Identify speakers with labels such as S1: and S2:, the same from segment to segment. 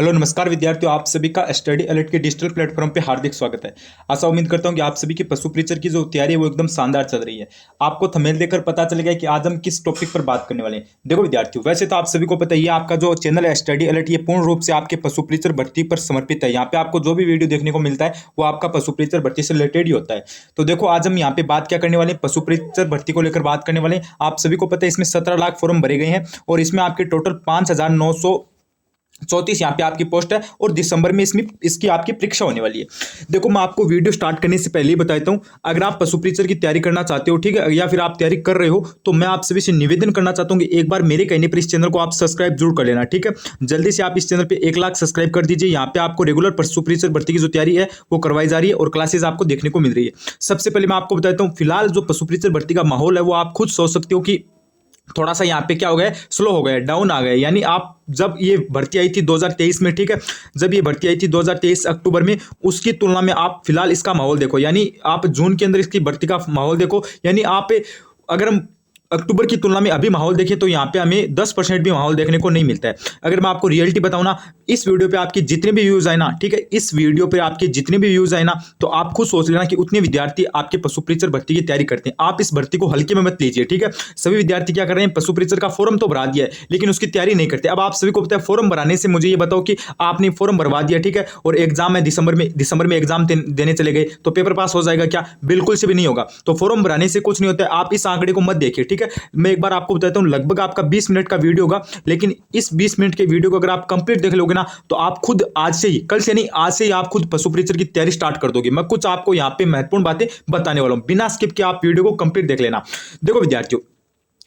S1: Hello नमस्कार विद्यार्थियों, आप सभी का स्टडी अलर्ट के डिजिटल प्लेटफॉर्म पे हार्दिक स्वागत है। आशा उम्मीद करता हूं कि आप सभी की पशु प्रीचर की जो तैयारी है वो एकदम शानदार चल रही है। आपको थंबनेल देखकर पता चल गया कि आज हम किस टॉपिक पर बात करने वाले हैं। देखो विद्यार्थियों, वैसे तो आप सभी को पता ही है, आपका जो चैनल है स्टडी अलर्ट ये पूर्ण रूप से आपके पशु प्रीचर भर्ती पर समर्पित है। यहाँ पे आपको जो भी वीडियो देखने को मिलता है वो आपका पशु प्रीचर भर्ती से रिलेटेड ही होता है। तो देखो आज हम यहाँ पे बात क्या करने वाले हैं, पशु प्रीचर भर्ती को लेकर बात करने वाले हैं। आप सभी को पता है इसमें 17 लाख फॉर्म भरे गए हैं और इसमें आपके टोटल 5,934 यहाँ पे आपकी पोस्ट है और दिसंबर में इसमें इसकी आपकी परीक्षा होने वाली है। देखो मैं आपको वीडियो स्टार्ट करने से पहले ही बता देता हूँ, अगर आप पशु प्रीचर की तैयारी करना चाहते हो, ठीक है, या फिर आप तैयारी कर रहे हो, तो मैं आप सभी से निवेदन करना चाहता हूँ कि एक बार मेरे कहने पर इस चैनल को आप सब्सक्राइब जरूर कर लेना, ठीक है। जल्दी से आप इस चैनल पर 1 लाख सब्सक्राइब कर दीजिए। यहाँ पे आपको रेगुलर पशु प्रीचर भर्ती की जो तैयारी है वो करवाई जा रही है और क्लासेज आपको देखने को मिल रही है। सबसे पहले मैं आपको बताता हूँ, फिलहाल जो पशु प्रीचर भर्ती का माहौल है वो आप खुद सोच सकते हो कि थोड़ा सा यहाँ पे क्या हो गया, स्लो हो गया, डाउन आ गया। यानी आप जब ये भर्ती आई थी 2023 में, ठीक है, जब ये भर्ती आई थी 2023 अक्टूबर में, उसकी तुलना में आप फिलहाल इसका माहौल देखो, यानी आप जून के अंदर इसकी भर्ती का माहौल देखो, यानी आप अगर हम अक्टूबर की तुलना में अभी माहौल देखें तो यहाँ पे हमें 10% भी माहौल देखने को नहीं मिलता है। अगर मैं आपको रियलिटी बताऊँ ना, इस वीडियो पे आपके जितने भी व्यूज आए ना, ठीक है, इस वीडियो पे आपके जितने भी व्यूज आए ना, तो आप खुद सोच लेना कि उतने विद्यार्थी आपके पशु प्रीचर भर्ती की तैयारी करते हैं। आप इस भर्ती को हल्के में मत लीजिए, ठीक है। सभी विद्यार्थी क्या कर रहे हैं, पशु प्रीचर का फॉर्म तो भरा दिया है लेकिन उसकी तैयारी नहीं करते। अब आप सभी को पता है, फॉर्म भराने से मुझे ये बताओ कि आपने फॉर्म भरवा दिया, ठीक है, और एग्जाम है दिसंबर में एग्जाम देने चले गए तो पेपर पास हो जाएगा क्या? बिल्कुल से भी नहीं होगा। तो फॉर्म भराने से कुछ नहीं होता है। आप इस आंकड़े को मत देखिए, ठीक है। मैं एक बार आपको बताता हूं, लगभग आपका 20 मिनट का वीडियो होगा, लेकिन इस 20 मिनट के वीडियो को अगर आप कंप्लीट देख लोगे ना, तो आप खुद आज से ही, कल से नहीं, आज से ही आप खुद पशु प्रीचर की तैयारी स्टार्ट कर दोगे। मैं कुछ आपको यहां पे महत्वपूर्ण बातें बताने वाला हूं, बिना स्किप के आप वीडियो को कंप्लीट देख लेना। देखो विद्यार्थियों,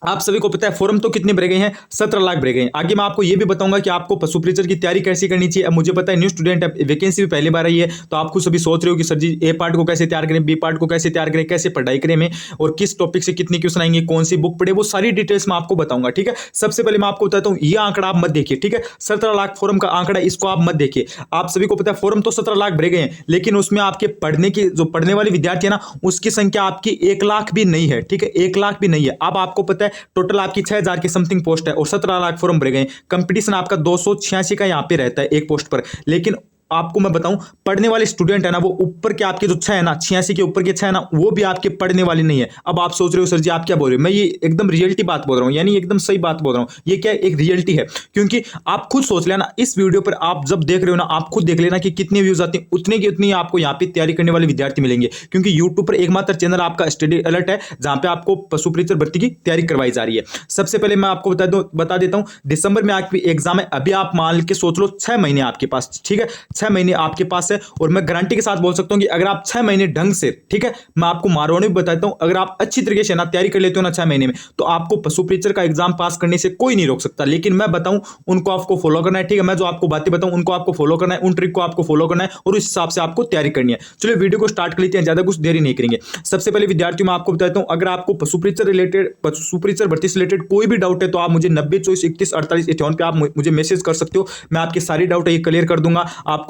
S1: आप सभी को पता है फॉर्म तो कितने भरे गए हैं, 17 लाख भरे गए हैं। आगे मैं आपको यह भी बताऊंगा कि आपको पशु प्रीचर की तैयारी कैसे करनी चाहिए। अब मुझे पता है न्यू स्टूडेंट है, वैकेंसी भी पहली बार आई है, तो आप खुद सभी सोच रहे हो कि सर जी ए पार्ट को कैसे तैयार करें, बी पार्ट को कैसे तैयार करें, कैसे पढ़ाई करें में, और किस टॉपिक से कितने क्वेश्चन आएंगे, कौन सी बुक पढ़े, वो सारी डिटेल्स मैं आपको बताऊंगा, ठीक है। सबसे पहले मैं आपको बताता हूँ, यह आंकड़ा आप मत देखिए, ठीक है। 17 लाख फॉर्म का आंकड़ा, इसको आप मत देखिए। आप सभी को पता है फॉर्म तो 17 लाख भरे गए हैं, लेकिन उसमें आपके पढ़ने की जो पढ़ने वाले विद्यार्थी है ना, उसकी संख्या आपकी 1 लाख भी नहीं है, ठीक है, 1 लाख भी नहीं है। अब आपको पता है टोटल आपकी 6,000 की समथिंग पोस्ट है और 17 लाख फॉर्म भरे गए। कंपटीशन आपका 286 का यहां पे रहता है एक पोस्ट पर, लेकिन आपको मैं बताऊं, पढ़ने वाले स्टूडेंट है ना, वो ऊपर के आपके जो 6 है ना, 86 के ऊपर के 6 है ना, वो भी आपके पढ़ने वाले नहीं है। अब आप सोच रहे हो सर जी आप क्या बोल रहे हो, मैं ये एकदम रियलिटी बात बोल रहा हूं, यानी एकदम सही बात बोल रहा हूं। ये क्या एक रियलिटी है, क्योंकि आप खुद सोच लेना, इस वीडियो पर आप जब देख रहे हो ना, आप खुद देख लेना कि कितने व्यूज आते हैं, उतने की उतनी आपको यहाँ पे तैयारी करने वाले विद्यार्थी मिलेंगे। क्योंकि यूट्यूब पर एकमात्र चैनल आपका स्टडी अलर्ट है जहां पे आपको पशु प्रीचर भर्ती की तैयारी करवाई जा रही है। सबसे पहले मैं आपको बता देता हूं, दिसंबर में आपकी एग्जाम है। अभी आप मान के सोच लो 6 महीने आपके पास, ठीक है, 6 महीने आपके पास है। और मैं गारंटी के साथ बोल सकता हूं कि अगर आप 6 महीने ढंग से, ठीक है, मैं आपको मारवाड़ी भी बताता हूं, अगर आप अच्छी तरीके से ना तैयारी कर लेते हो ना 6 महीने में, तो आपको पशु प्रीचर का एग्जाम पास करने से कोई नहीं रोक सकता। लेकिन मैं बताऊं, उनको आपको फॉलो करना है, ठीक है। मैं जो आपको बातें बताऊं उनको आपको फॉलो करना है, उन ट्रिक को आपको फॉलो करना है और उस हिसाब से आपको तैयारी करनी है। चलिए वीडियो को स्टार्ट कर लेते हैं, ज्यादा कुछ देरी नहीं करेंगे। सबसे पहले विद्यार्थियों मैं आपको बताता हूं, अगर आपको पशु प्रीचर भर्ती से रिलेटेड कोई भी डाउट है तो आप मुझे 90 24 31 48 58 पे आप मुझे मैसेज कर सकते हो। मैं आपके सारी डाउट है ये क्लियर कर दूंगा। आपको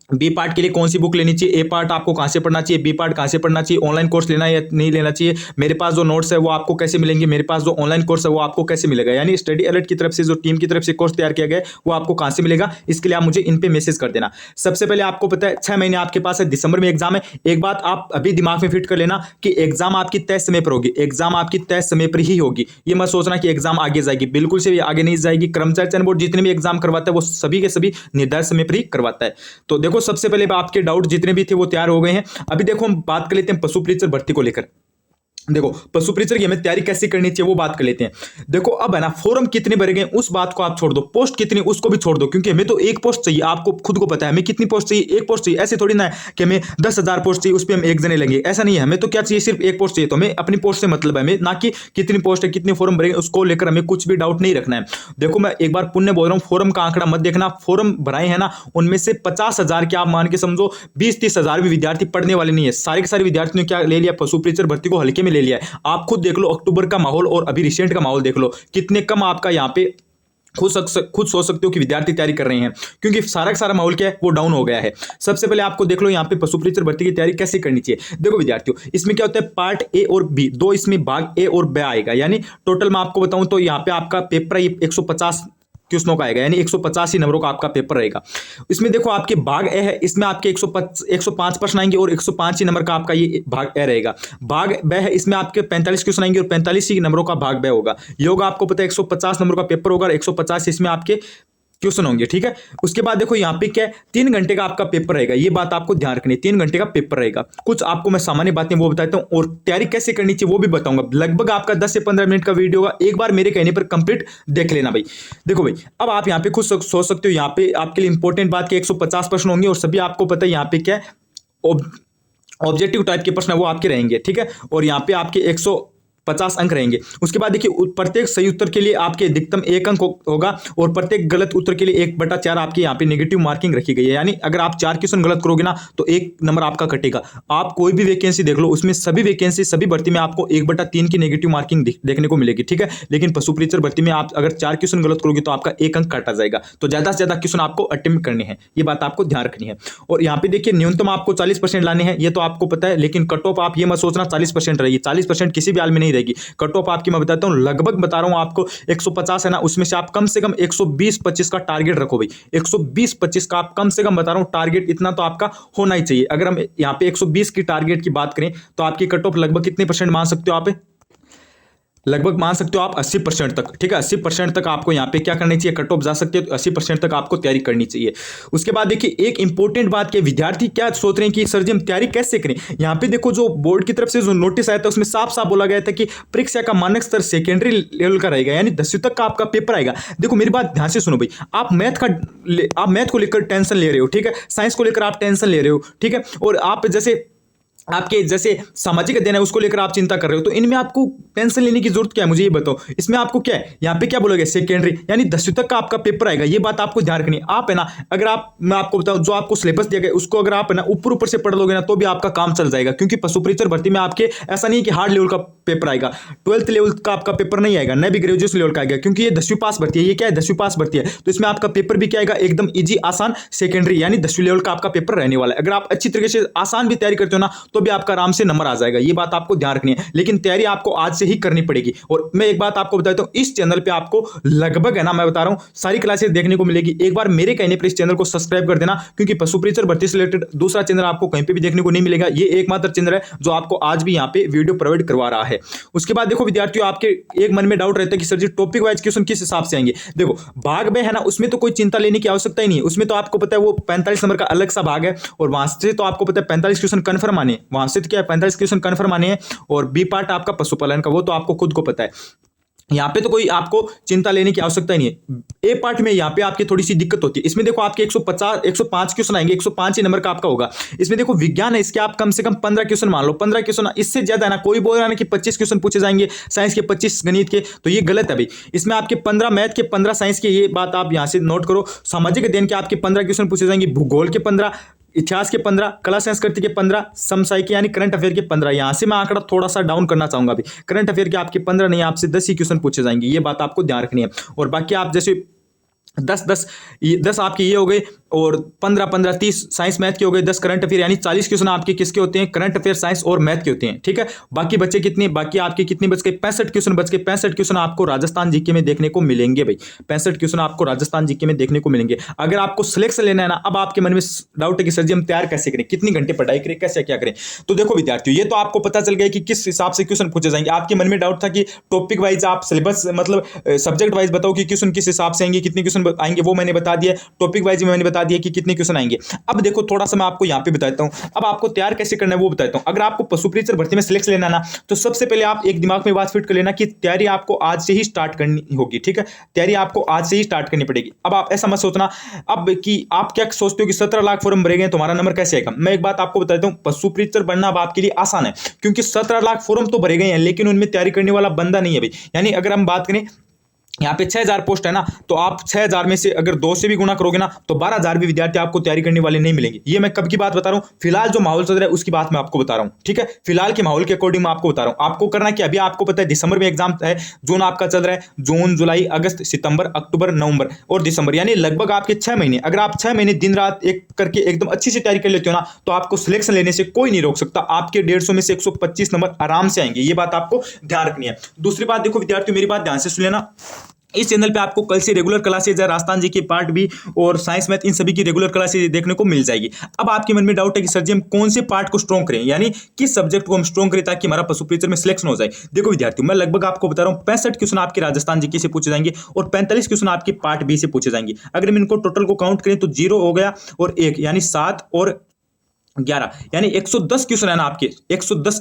S1: बी पार्ट के लिए कौन सी बुक लेनी चाहिए, ए पार्ट आपको कहां से पढ़ना चाहिए, बी पार्ट कहां से पढ़ना चाहिए, ऑनलाइन कोर्स लेना है या नहीं लेना चाहिए, मेरे पास जो नोट्स है वो आपको कैसे मिलेंगे, मेरे पास जो ऑनलाइन कोर्स है वो आपको कैसे मिलेगा, यानी स्टडी अलर्ट की तरफ से जो टीम की तरफ से कोर्स तैयार किया गया है वो आपको कहां से मिलेगा, इसके लिए आप मुझे इन पे मैसेज कर देना। सबसे पहले आपको पता है 6 महीने आपके पास है, दिसंबर में एग्जाम है। एक बात आप अभी दिमाग में फिट कर लेना कि एग्जाम आपकी तय समय पर होगी, एग्जाम आपकी तय समय पर ही होगी। ये मत सोचना कि एग्जाम आगे जाएगी, बिल्कुल से भी आगे नहीं जाएगी। कर्मचारी चयन बोर्ड जितने भी एग्जाम करवाता है वो सभी के सभी निर्धारित समय पर ही करवाता है। तो देखो सबसे पहले आपके डाउट जितने भी थे वो तैयार हो गए हैं। अभी देखो हम बात कर लेते हैं पशु प्रीचर भर्ती को लेकर। देखो पशु प्रीचर की हमें तैयारी कैसे करनी चाहिए वो बात कर लेते हैं। देखो अब है ना, फॉर्म कितने भरे गए उस बात को आप छोड़ दो, पोस्ट कितनी उसको भी छोड़ दो, क्योंकि हमें तो एक पोस्ट चाहिए। आपको खुद को पता है हमें कितनी पोस्ट चाहिए, एक पोस्ट चाहिए। ऐसे थोड़ी ना है कि हमें 10,000 पोस्ट चाहिए उस पर हम एक जने लेंगे, ऐसा नहीं है। हमें तो क्या चाहिए, सिर्फ एक पोस्ट चाहिए। तो हमें अपनी पोस्ट से मतलब है, हमें ना कि कितनी पोस्ट है कितने फॉर्म भरेंगे उसको लेकर हमें कुछ भी डाउट नहीं रखना है। देखो मैं एक बार पुण्य बोल रहा हूँ, फॉर्म का आंकड़ा मत देखना। फॉर्म भराए हैं ना, उनमें से 50,000 के आप मान के समझो 20-30,000 भी विद्यार्थी पढ़ने वाले नहीं है। सारे के सारे विद्यार्थियों ने क्या ले लिया, पशु प्रीचर भर्ती को हल्के में ले लिया है। आप खुद देख लो अक्टूबर का माहौल और अभी रिसेंट का माहौल देख लो, कितने कम आपका यहाँ पे खुद सोच सकते हो कि विद्यार्थी तैयारी कर रहे हैं, क्योंकि सारा का सारा माहौल क्या है वो डाउन हो गया है। सबसे पहले आपको देख लो यहाँ पे पशु प्रीचर भर्ती की तैयारी कैसे करनी चाहिए। देखो विद्यार्थियों, इसमें क्या होता है, पार्ट ए और बी दो, इसमें भाग ए और बी आएगा। यानी टोटल मैं आपको बताऊं तो यहाँ पे आपका पेपर 150 क्वेश्चनों का आएगा, यानी 185 नंबरों का आपका पेपर रहेगा। इसमें देखो आपके भाग ए है, इसमें आपके 105 प्रश्न आएंगे और 105 ही नंबर का आपका ये भाग ए रहेगा। भाग ब है, इसमें आपके 45 क्वेश्चन आएंगे और 45 ही नंबरों का भाग ब होगा। ये होगा आपको पता है 150 नंबर का पेपर होगा और 150 इसमें आपके क्वेश्चन होंगे, ठीक है। उसके बाद देखो यहाँ पे क्या है, 3 घंटे का आपका पेपर रहेगा, ये बात आपको ध्यान रखनी है, 3 घंटे का पेपर रहेगा। कुछ आपको मैं सामान्य बातें वो बताता हूँ और तैयारी कैसे करनी चाहिए वो भी बताऊंगा। लगभग आपका 10 से 15 मिनट का वीडियो होगा, एक बार मेरे कहने पर कंप्लीट देख लेना भाई। देखो भाई, अब आप यहाँ पे खुद सोच सकते हो, यहाँ पे आपके लिए इंपॉर्टेंट बात कि 150 प्रश्न होंगे और सभी आपको पता है यहाँ पे क्या है, ऑब्जेक्टिव टाइप के प्रश्न वो आपके रहेंगे, ठीक है। और यहाँ पे आपके 150 अंक रहेंगे। उसके बाद देखिए प्रत्येक सही उत्तर के लिए आपके अधिकतम 1 अंक होगा और प्रत्येक गलत उत्तर के लिए 1/4 आपके यहाँ पे नेगेटिव मार्किंग रखी गई है, यानी अगर आप 4 क्वेश्चन गलत करोगे ना तो 1 नंबर आपका कटेगा। आप कोई भी वैकेंसी देख लो, उसमें सभी वैकेंसी सभी भर्ती में आपको 1/3 की नेगेटिव मार्किंग देखने को मिलेगी, ठीक है। लेकिन पशु परीक्षक भर्ती में आप अगर 4 क्वेश्चन गलत करोगे तो आपका 1 अंक काटा जाएगा। तो ज्यादा से ज्यादा क्वेश्चन आपको अटेम्प्ट करने हैं, ये बात आपको ध्यान रखनी है। और यहाँ पे देखिए न्यूनतम आपको 40% लाने हैं, ये तो आपको पता है, लेकिन कट ऑफ आप ये मत सोचना 40% रहेगी, 40% किसी भी हाल में नहीं रहेगी। कट ऑफ आपकी मैं बताता हूं, लगभग बता रहा हूं आपको 150 है ना, उसमें से आप कम से कम 120-25 का टारगेट रखो भाई। 120-25 का आप कम से कम बता रहा हूं टारगेट, इतना तो आपका होना ही चाहिए। अगर हम यहाँ पे 120 की टारगेट की बात करें तो आपकी कट ऑफ लगभग कितने परसेंट मान सकते हो आप? लगभग मान सकते हो आप 80% तक, ठीक है। 80% तक आपको यहाँ पे क्या करनी चाहिए, कट ऑफ जा सकते हैं, तो 80% तक आपको तैयारी करनी चाहिए। उसके बाद देखिए एक इंपॉर्टेंट बात के विद्यार्थी क्या सोच रहे हैं कि सर जी हम तैयारी कैसे करें। यहाँ पे देखो जो बोर्ड की तरफ से जो नोटिस आया था उसमें साफ साफ बोला गया था कि परीक्षा का मानक स्तर सेकेंडरी लेवल का रहेगा, यानी 10वीं तक का आपका पेपर आएगा। देखो मेरी बात ध्यान से सुनो भाई, आप मैथ को लेकर टेंशन ले रहे हो, ठीक है, साइंस को लेकर आप टेंशन ले रहे हो, ठीक है, और आप जैसे आपके जैसे सामाजिक अध्ययन है उसको लेकर आप चिंता कर रहे हो, तो इनमें आपको टेंशन लेने की जरूरत क्या है, मुझे ये बताओ। इसमें आपको क्या है, यहाँ पे क्या बोलोगे, सेकेंडरी यानी 10वीं तक का आपका पेपर आएगा, ये बात आपको ध्यान रखनी है। आप है ना, अगर आप, मैं आपको बताऊं, जो आपको सिलेबस दिया गया उसको अगर आप है ना ऊपर ऊपर से पढ़ लोगे ना तो भी आपका काम चल जाएगा, क्योंकि पशु परीक्षक भर्ती में आपके ऐसा नहीं कि हार्ड लेवल का पेपर आएगा, 12th लेवल का आपका पेपर नहीं आएगा, न भी ग्रेजुएशन लेवल का आएगा, क्योंकि ये 10वीं पास भर्ती है। ये क्या है, 10वीं पास भर्ती है, तो इसमें आपका पेपर भी क्या आएगा, एकदम ईजी आसान सेकेंडरी यानी 10वीं लेवल का आपका पेपर रहने वाला है। अगर आप अच्छी तरीके से आसान भी तैयारी करते हो ना तो भी आपका आराम से नंबर आ जाएगा, ये बात आपको ध्यान रखनी है। लेकिन तैयारी आपको आज से ही करनी पड़ेगी। और मैं एक बात आपको बताता हूं, इस चैनल पे आपको लगभग है ना, मैं बता रहा हूं, सारी क्लासेस देखने को मिलेगी। एक बार मेरे कहने पर इस चैनल को सब्सक्राइब कर देना, क्योंकि पशु परीक्षक भर्ती से रिलेटेड दूसरा चैनल आपको कहीं पे भी देखने को नहीं मिलेगा। ये एकमात्र चैनल है जो आपको आज भी यहाँ पे वीडियो प्रोवाइड करवा रहा है। उसके बाद देखो विद्यार्थियों, आपके एक मन में डाउट रहता है कि सर जी टॉपिक वाइज क्वेश्चन किस हिसाब से आएंगे। देखो भाग में है ना, उसमें तो कोई चिंता लेने की आवश्यकता ही नहीं है। उसमें तो आपको पता है वो 45 नंबर का अलग सा भाग है और वहां से तो आपको पता है 45 क्वेश्चन कन्फर्म आने, वहां से तो क्या है 45 क्वेश्चन कन्फर्म आने हैं। और बी पार्ट आपका पशुपालन का, वो तो आपको खुद को पता है, यहाँ पे तो कोई आपको चिंता लेने की आवश्यकता नहीं है। ए पार्ट में यहाँ पे आपकी थोड़ी सी दिक्कत होती है। इसमें देखो आपके 105 क्वेश्चन आएंगे, 105 ही नंबर का आपका होगा। इसमें देखो विज्ञान है, इसके आप कम से कम 15 क्वेश्चन मान लो, 15 क्वेश्चन, इससे ज्यादा है ना, कोई बोल रहा है ना कि 25 क्वेश्चन पूछे जाएंगे साइंस के, 25 गणित के, तो ये गलत है भाई। इसमें आपके 15 मैथ के, 15 साइंस के, ये बात आप यहाँ से नोट करो। सामाजिक अध्ययन के आपके 15 क्वेश्चन पूछे जाएंगे, भूगोल के 15, इतिहास के 15, कला संस्कृति के 15, समसामयिक यानी करंट अफेयर के 15। यहां से मैं आंकड़ा थोड़ा सा डाउन करना चाहूंगा अभी, करंट अफेयर के आपके 15 नहीं, आपसे 10 ही क्वेश्चन पूछे जाएंगे, ये बात आपको ध्यान रखनी है। और बाकी आप जैसे 10 आपके ये हो गए और 15 30 साइंस मैथ के हो गए, 10 करंट अफेयर, यानी 40 क्वेश्चन आपके किसके होते हैं, करंट अफेयर, साइंस और मैथ के होते हैं, ठीक है। बाकी बच्चे कितने, बाकी आपके कितने बच गए, 65 क्वेश्चन बच गए। 65 क्वेश्चन आपको राजस्थान जीके में देखने को मिलेंगे भाई, 65 क्वेश्चन आपको राजस्थान जीके में देखने को मिलेंगे। अगर आपको सिलेक्शन लेना है ना, अब आपके मन में डाउट है कि सर जी हम तैयार कैसे करें, कितनी घंटे पढ़ाई करें, कैसे क्या करें। तो देखो विद्यार्थियों, ये तो आपको पता चल गया कि किस हिसाब से क्वेश्चन पूछे जाएंगे। आपके मन में डाउट था कि टॉपिक वाइज आप सिलेबस मतलब सब्जेक्ट वाइज बताओ कि क्वेश्चन किस हिसाब से आएंगे, कितने क्वेश्चन आएंगे, वो मैंने बता दिया। टॉपिक वाइज मैंने बता दिया कि कितने क्वेश्चन आएंगे। अब देखो थोड़ा सा मैं आपको यहाँ पे बताता हूँ, अब आपको तैयार कैसे करना है वो बताता हूँ। अगर आपको पशु परीक्षक भर्ती में सिलेक्शन लेना ना, तो सबसे पहले आप एक दिमाग में बात फिट कर लेना कि तैयारी आपको आज से ही स्टार्ट करनी होगी, ठीक है। तैयारी आपको आज से ही स्टार्ट करनी पड़ेगी। अब आप ऐसा मत सोचना अब कि आप क्या सोचते हो कि 17 लाख फॉर्म भरे गए तुम्हारा नंबर कैसे आएगा। मैं एक बात आपको बताता हूँ, पशु परीक्षक बनना अब आपके लिए आसान है, क्योंकि 17 लाख फॉर्म तो भरे गए हैं, लेकिन उनमें तैयारी करने वाला बंदा नहीं है भाई। यानी अगर हम बात करें यहाँ पे 6000 पोस्ट है ना, तो आप 6000 में से अगर 2 से भी गुना करोगे ना तो 12000 भी विद्यार्थी आपको तैयारी करने वाले नहीं मिलेंगे। ये मैं कब की बात बता रहा हूँ, फिलहाल जो माहौल चल रहा है उसकी बात मैं आपको बता रहा हूँ, ठीक है। फिलहाल के माहौल के अकॉर्डिंग मैं आपको बता रहा हूँ। आपको करना क्या, अभी आपको पता है दिसंबर में एग्जाम है, जून आपका चल रहा है, जून जुलाई अगस्त सितंबर अक्टूबर नवंबर और दिसंबर, यानी लगभग आपके 6 महीने। अगर आप 6 महीने दिन रात एक करके एकदम अच्छी से तैयारी कर लेते हो ना, तो आपको सिलेक्शन लेने से कोई नहीं रोक सकता। आपके 150 में से 125 नंबर आराम से आएंगे, ये बात आपको ध्यान रखनी है। दूसरी बात देखो विद्यार्थियों, मेरी बात ध्यान से सुन लेना, इस चैनल पे आपको कल से रेगुलर क्लासेज है, राजस्थान जी के पार्ट भी और साइंस मैथ इन सभी की रेगुलर क्लासेज देखने को मिल जाएगी। अब आपके मन में डाउट है कि सर जी हम कौन से पार्ट को स्ट्रॉन्ग करें, यानी किस सब्जेक्ट को हम स्ट्रॉन्ग करें ताकि हमारा पशु प्रीचर में सिलेक्शन हो जाए। देखो विद्यार्थियों, मैं लगभग आपको बता रहा हूँ 65 क्वेश्चन आपके राजस्थान जीके से पूछे जाएंगे और 45 क्वेश्चन आपके पार्ट बी से पूछे जाएंगे। अगर हम इनको टोटल को काउंट करें तो 0 हो गया और 1 यानी 7 और 11 यानी 110 क्वेश्चन है ना आपके। 110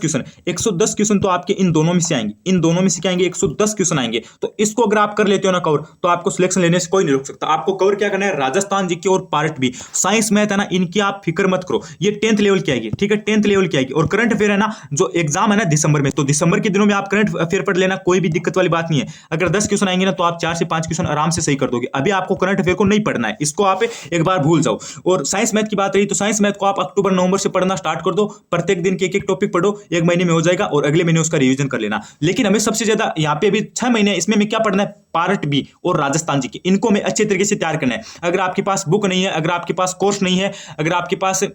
S1: क्वेश्चन तो आपके इन दोनों में से आएंगे, इन दोनों में से क्या आएंगे, 110 क्वेश्चन आएंगे। तो इसको अगर आप कर लेते हो ना कवर, तो आपको सिलेक्शन लेने से कोई नहीं रोक सकता। आपको कवर क्या करना है, राजस्थान जीके और पार्ट बी। साइंस मैथ है ना, इनकी आप फिक्र मत करो, ये 10th लेवल की आएगी, ठीक है, 10th लेवल की आएगी। और करंट अफेयर है ना, जो एग्जाम है ना दिसंबर में, तो दिसंबर के दिनों में आप करंट अफेयर पढ़ लेना, कोई भी दिक्कत वाली बात नहीं है। अगर 10 क्वेश्चन आएंगे ना तो आप 4 से 5 क्वेश्चन आराम से सही कर दोगे। अभी आपको करंट अफेयर को नहीं पढ़ना है, इसको आप एक बार भूल जाओ। और साइंस मैथ की बात रही तो साइंस मैथ को आप अक्टूबर नवंबर से पढ़ना स्टार्ट कर दो। प्रत्येक दिन के एक एक टॉपिक पढ़ो, 1 महीने में हो जाएगा और अगले महीने उसका रिवीजन कर लेना। लेकिन हमें सबसे ज्यादा यहाँ पे अभी 6 महीने इसमें हमें क्या पढ़ना है, पार्ट बी और राजस्थान जी की, इनको हमें अच्छे तरीके से तैयार करना है। अगर आपके पास बुक नहीं है, अगर आपके पास कोर्स नहीं है, अगर आपके पास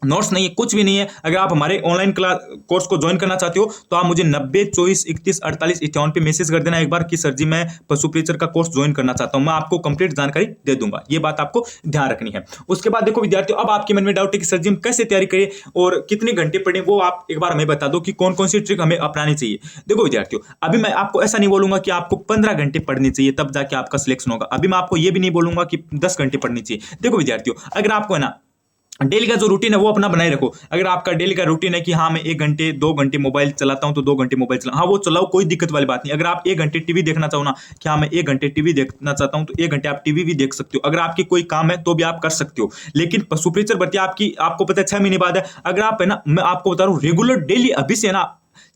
S1: नोट्स नहीं है, कुछ भी नहीं है, अगर आप हमारे ऑनलाइन क्लास कोर्स को ज्वाइन करना चाहते हो तो आप मुझे 90 24 31 48 51 पे मैसेज कर देना एक बार कि सर जी मैं पशु प्रीचर का कोर्स ज्वाइन करना चाहता हूं, मैं आपको कंप्लीट जानकारी दे दूंगा। ये बात आपको ध्यान रखनी है। उसके बाद देखो विद्यार्थियों, अब आपके मन में डाउट है कि सर जी हम कैसे तैयारी करें और कितने घंटे पढ़ें, वो आप एक बार हमें बता दो कि कौन कौन सी ट्रिक हमें अपनानी चाहिए। देखो विद्यार्थियों, अभी मैं आपको ऐसा नहीं बोलूंगा कि आपको 15 घंटे पढ़नी चाहिए तब जाके आपका सिलेक्शन होगा। अभी मैं आपको ये भी नहीं बोलूंगा कि 10 घंटे पढ़नी चाहिए। देखो विद्यार्थियों, अगर आपको है ना डेली का जो रूटीन है वो अपना बनाए रखो। अगर आपका डेली का रूटीन है कि हाँ मैं 1 घंटे 2 घंटे मोबाइल चलाता हूं तो 2 घंटे मोबाइल चला, हाँ वो चलाओ, कोई दिक्कत वाली बात नहीं। अगर आप 1 घंटे टीवी देखना चाहो ना कि हाँ मैं 1 घंटे टीवी देखना चाहता हूं तो 1 घंटे आप टीवी भी देख सकते हो। अगर आपकी कोई काम है तो भी आप कर सकते हो। लेकिन पशु प्रीचर भर्ती आपकी, आपको पता है 6 महीने बाद है। अगर आप है ना, मैं आपको बता रहा हूँ रेगुलर डेली अभी से है ना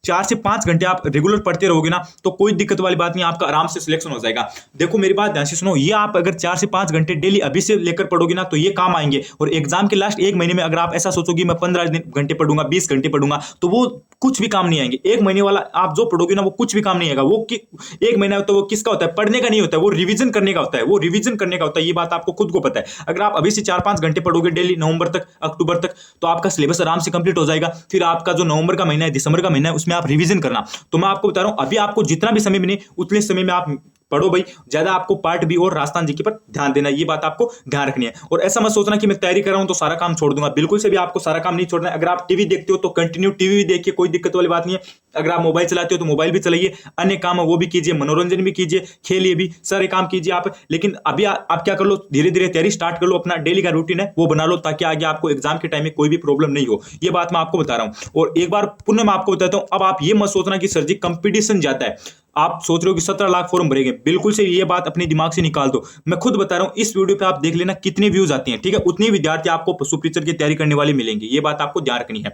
S1: 4 से 5 घंटे आप रेगुलर पढ़ते रहोगे ना तो कोई दिक्कत वाली बात नहीं, आपका आराम से सिलेक्शन हो जाएगा। देखो मेरी बात ध्यान से सुनो, ये आप अगर 4 से 5 घंटे डेली अभी से लेकर पढ़ोगे ना तो ये काम आएंगे। और एग्जाम के लास्ट 1 महीने में अगर आप ऐसा सोचोगे मैं 15 घंटे पढ़ूंगा, 20 घंटे पढ़ूंगा, तो वो कुछ भी काम नहीं आएंगे। 1 महीने वाला आप जो पढ़ोगे ना वो कुछ भी काम नहीं आएगा। वो 1 महीना तो वो किसका होता है, पढ़ने का नहीं होता है, वो रिवीजन करने का होता है, वो रिवीजन करने का होता है। ये बात आपको खुद को पता है। अगर आप अभी से 4-5 घंटे पढ़ोगे डेली नवंबर तक, अक्टूबर तक, तो आपका सिलेबस आराम से कंप्लीट हो जाएगा। फिर आपका जो नवंबर का महीना है, दिसंबर का महीना है, उसमें आप रिवीजन करना। तो मैं आपको बता रहा हूं अभी आपको जितना भी समय मिले उतने समय में आप पढ़ो भाई। ज्यादा आपको पार्ट बी और राजस्थान जीके पर ध्यान देना, ये बात आपको ध्यान रखनी है। और ऐसा मत सोचना कि मैं तैयारी कर रहा हूं तो सारा काम छोड़ दूंगा, बिल्कुल से भी आपको सारा काम नहीं छोड़ना है। अगर आप टीवी देखते हो तो कंटिन्यू टीवी भी देखिए, कोई दिक्कत वाली बात नहीं है। अगर आप मोबाइल चलाते हो तो मोबाइल भी चलाइए, अन्य काम है वो भी कीजिए, मनोरंजन भी कीजिए, खेलिए भी, सारे काम कीजिए आप। लेकिन अभी आप क्या कर लो, धीरे धीरे तैयारी स्टार्ट कर लो, अपना डेली का रूटीन है वो बना लो ताकि आगे आपको एग्जाम के टाइम में कोई भी प्रॉब्लम नहीं हो। ये बात मैं आपको बता रहा हूं। और एक बार पुनः मैं आपको बताता हूं, अब आप ये मत सोचना कि सर जी कंपटीशन ज्यादा है, आप सोच रहे हो कि 17 लाख फॉर्म भरेंगे, बिल्कुल से ये बात अपने दिमाग से निकाल दो। मैं खुद बता रहा हूं, इस वीडियो पे आप देख लेना कितने व्यूज आते हैं, ठीक है, उतने विद्यार्थी आपको पशु प्रीचर की तैयारी करने वाले मिलेंगे। ये बात आपको ध्यान रखनी है।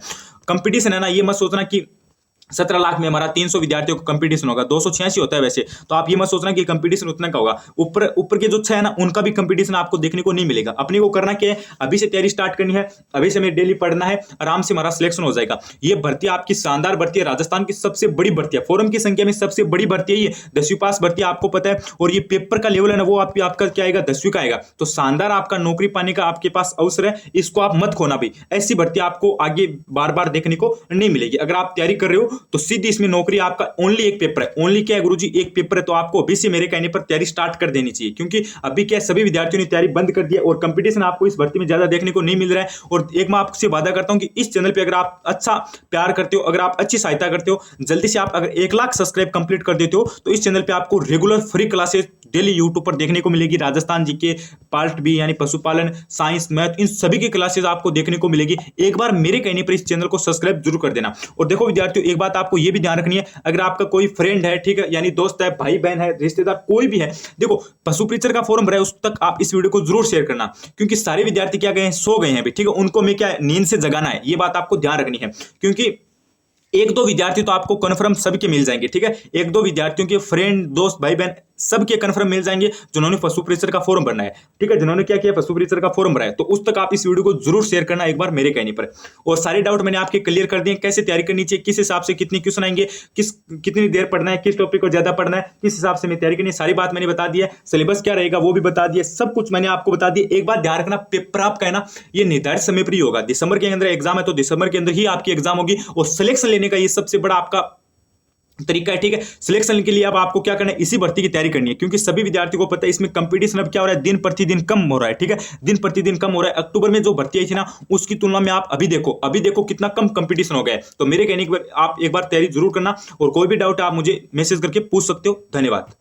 S1: कंपटीशन है ना, ये मत सोचना कि 17 लाख में हमारा 300 विद्यार्थियों का कंपटीशन होगा, 286 होता है वैसे, तो आप ये मत सोचना कि कंपटीशन उतना का होगा। ऊपर ऊपर के जो 6 है ना उनका भी कंपटीशन आपको देखने को नहीं मिलेगा। अपने को करना क्या है, अभी से तैयारी स्टार्ट करनी है, अभी से हमें डेली पढ़ना है, आराम से हमारा सिलेक्शन हो जाएगा। ये भर्ती आपकी शानदार भर्ती है, राजस्थान की सबसे बड़ी भर्ती है, फॉर्म की संख्या में सबसे बड़ी भर्ती है ये, 10वीं पास भर्ती है, आपको पता है। और ये पेपर का लेवल है ना वो आपका क्या आएगा, 10वीं का आएगा। तो शानदार आपका नौकरी पाने का आपके पास अवसर है, इसको आप मत खोना भाई। ऐसी भर्ती आपको आगे बार बार देखने को नहीं मिलेगी। अगर आप तैयारी कर रहे हो तो सीधी इसमें नौकरी, आपका ओनली एक पेपर है, ओनली क्या है गुरुजी, एक पेपर है। तो आपको अभी से मेरे कहने पर तैयारी स्टार्ट कर देनी चाहिए, क्योंकि अभी क्या सभी विद्यार्थियों ने तैयारी बंद कर दी है और कंपटीशन आपको इस भर्ती में ज्यादा देखने को नहीं मिल रहा है। और एक मैं आपसे वादा करता हूं कि इस चैनल पे अगर आप अच्छा प्यार करते हो, अगर आप अच्छी सहायता करते हो, जल्दी से आप अगर 1 लाख सब्सक्राइब कंप्लीट कर देते हो तो इस चैनल पे आपको regular free classes daily YouTube पर देखने को मिलेगी। राजस्थान जीके, पार्ट बी यानी पशुपालन, साइंस, मैथ, इन सभी की क्लासेस आपको देखने को मिलेगी। एक बार मेरे कहने पर इस चैनल को सब्सक्राइब जरूर कर देना। और देखो विद्यार्थियों, एक बात आपको यह भी ध्यान रखनी है, अगर आपका कोई फ्रेंड है, ठीक है, यानी दोस्त है, भाई बहन है, रिश्तेदार कोई भी है, देखो पशु प्रीचर का फॉर्म भरा है, उस तक आप इस वीडियो को जरूर शेयर करना, क्योंकि सारे विद्यार्थी क्या गए हैं, सो गए हैं अभी, ठीक है, उनको मैं क्या नींद से जगाना है, ये बात आपको ध्यान रखनी है। क्योंकि 1-2 विद्यार्थी तो आपको कन्फर्म सबके मिल जाएंगे, ठीक है, 1-2 विद्यार्थियों के फ्रेंड, दोस्त, भाई बहन सबके कन्फर्म मिल जाएंगे जिन्होंने पशु प्रीचर का फॉर्म भरना है, ठीक है, जिन्होंने क्या किया, पशु प्रीचर का फॉर्म भरा है। तो उस तक आप इस वीडियो को जरूर शेयर करना एक बार मेरे कहने पर। और सारे डाउट मैंने आपके क्लियर कर दिए, कैसे तैयारी करनी चाहिए, किस हिसाब से कितने क्वेश्चन आएंगे, कितनी देर पढ़ना है, किस टॉपिक को ज्यादा पढ़ना है, किस हिसाब से मैं तैयारी करनी है, सारी बात मैंने बता दी है। सिलेबस क्या रहेगा वो भी बता दिया, सब कुछ मैंने आपको बता दिया। एक बात ध्यान रखना, पेपर आपका है ना ये निर्धारित समय पर ही होगा। दिसंबर के अंदर एग्जाम है तो दिसंबर के अंदर ही आपकी एग्जाम होगी। और सिलेक्शन लेने का ये सबसे बड़ा आपका तरीका है, ठीक है। सिलेक्शन के लिए अब आपको क्या करना है, इसी भर्ती की तैयारी करनी है, क्योंकि सभी विद्यार्थियों को पता है इसमें कंपटीशन अब क्या हो रहा है, दिन प्रतिदिन कम हो रहा है, ठीक है। दिन प्रतिदिन कम हो रहा है। अक्टूबर में जो भर्ती आई थी ना, उसकी तुलना में आप अभी देखो कितना कम कंपटीशन हो गया है। तो मेरे कहने के बाद आप एक बार तैयारी जरूर करना, और कोई भी डाउट आप मुझे मैसेज करके पूछ सकते हो। धन्यवाद।